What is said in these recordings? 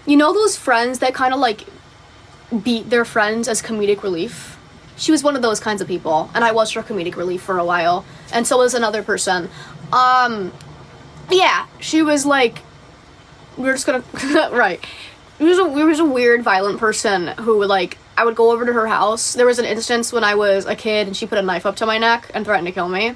You know those friends that kind of, like, beat their friends as comedic relief? She was one of those kinds of people, and I was her comedic relief for a while, and so was another person. Yeah, she was, like, we're just gonna, right. She was a weird, violent person who would, like, I would go over to her house. There was an instance when I was a kid and she put a knife up to my neck and threatened to kill me.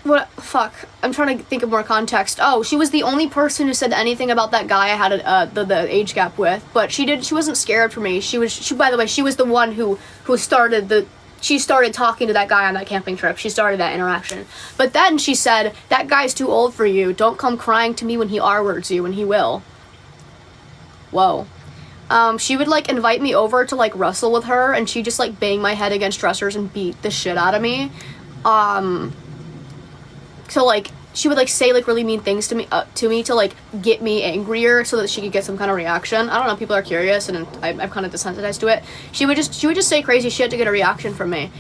What? Fuck. I'm trying to think of more context. Oh, she was the only person who said anything about that guy I had the age gap with. But she wasn't scared for me. By the way, she was the one who started she started talking to that guy on that camping trip. She started that interaction. But then she said, that guy's too old for you. Don't come crying to me when he R-words you, and he will. Whoa. She would, like, invite me over to, like, wrestle with her, and she'd just, like, bang my head against dressers and beat the shit out of me. So, like, she would, like, say, like, really mean things to me to, like, get me angrier so that she could get some kind of reaction. I don't know, people are curious, and I'm kind of desensitized to it. She would just say crazy shit to get a reaction from me.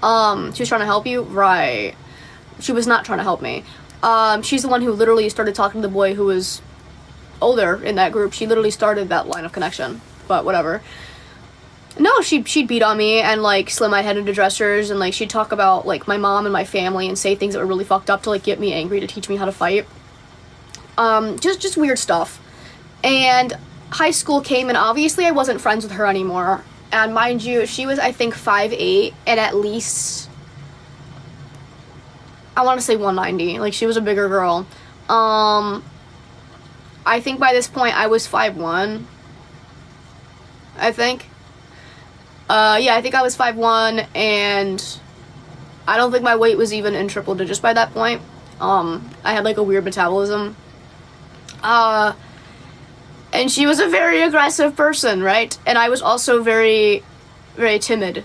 She was trying to help you? Right. She was not trying to help me. She's the one who literally started talking to the boy who was older in that group. She literally started that line of connection. But whatever. No, she'd beat on me and, like, slam my head into dressers, and, like, she'd talk about, like, my mom and my family and say things that were really fucked up to, like, get me angry, to teach me how to fight. Just weird stuff. And high school came, and obviously I wasn't friends with her anymore. And mind you, she was, I think, 5'8", and at least, I want to say 190. Like, she was a bigger girl. I think by this point I was 5'1". I think. Yeah, I think I was 5'1", and I don't think my weight was even in triple digits by that point. I had, like, a weird metabolism. And she was a very aggressive person, right? And I was also very, very timid.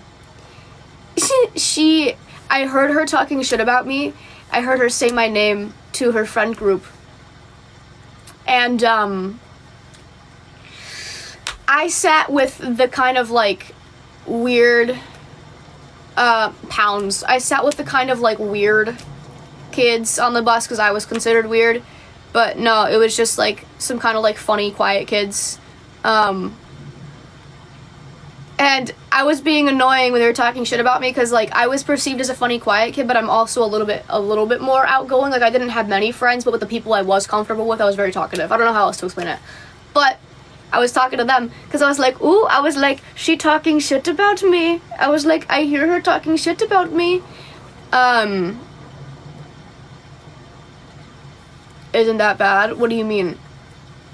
I heard her talking shit about me. I heard her say my name to her friend group. And, I sat with the kind of, like, weird pounds. I sat with the kind of, like, weird kids on the bus because I was considered weird, but no, it was just, like, some kind of, like, funny, quiet kids. And I was being annoying when they were talking shit about me because, like, I was perceived as a funny, quiet kid, but I'm also a little bit more outgoing. Like, I didn't have many friends, but with the people I was comfortable with, I was very talkative. I don't know how else to explain it, but I was talking to them because I was like, ooh, I was like, she talking shit about me. I was like, I hear her talking shit about me. Isn't that bad? What do you mean?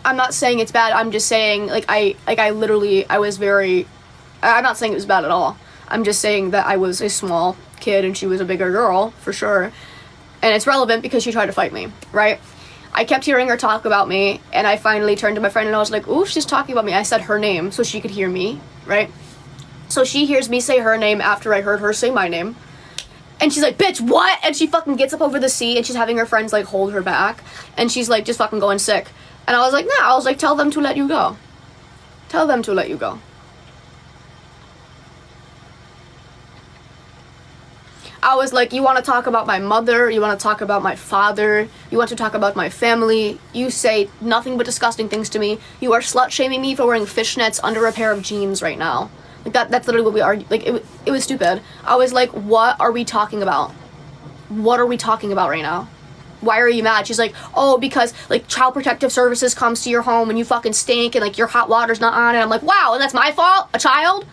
I'm not saying it's bad. I'm just saying, I'm not saying it was bad at all. I'm just saying that I was a small kid and she was a bigger girl, for sure. And it's relevant because she tried to fight me, right? I kept hearing her talk about me, and I finally turned to my friend and I was like, ooh, she's talking about me. I said her name so she could hear me, right? So she hears me say her name after I heard her say my name. And she's like, bitch, what? And she fucking gets up over the seat, and she's having her friends, like, hold her back. And she's, like, just fucking going sick. And I was like, nah. I was like, tell them to let you go. Tell them to let you go. I was like, you want to talk about my mother, you want to talk about my father, you want to talk about my family, you say nothing but disgusting things to me, you are slut-shaming me for wearing fishnets under a pair of jeans right now. Like, that's literally what we argued. Like, it was stupid. I was like, what are we talking about? What are we talking about right now? Why are you mad? She's like, oh, because, like, Child Protective Services comes to your home and you fucking stink and, like, your hot water's not on. And I'm like, wow, and that's my fault? A child?